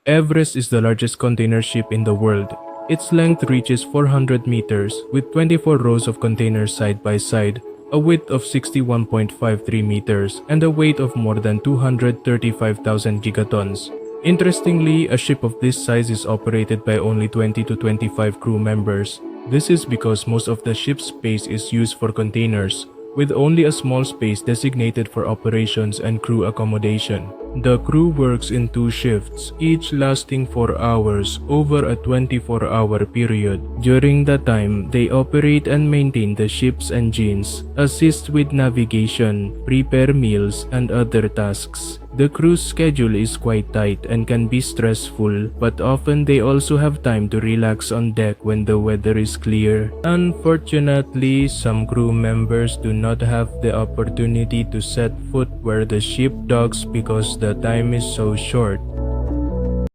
Everest is the largest container ship in the world. Its length reaches 400 meters with 24 rows of containers side by side, a width of 61.53 meters, and a weight of more than 235,000 gigatons. Interestingly, a ship of this size is operated by only 20 to 25 crew members. This is because most of the ship's space is used for containers, with only a small space designated for operations and crew accommodation. The crew works in 2 shifts, each lasting 4 hours over a 24-hour period. During that time, they operate and maintain the ship's engines, assist with navigation, prepare meals, and other tasks. The crew's schedule is quite tight and can be stressful, but often they also have time to relax on deck when the weather is clear. Unfortunately, some crew members do not have the opportunity to set foot where the ship docks because the time is so short.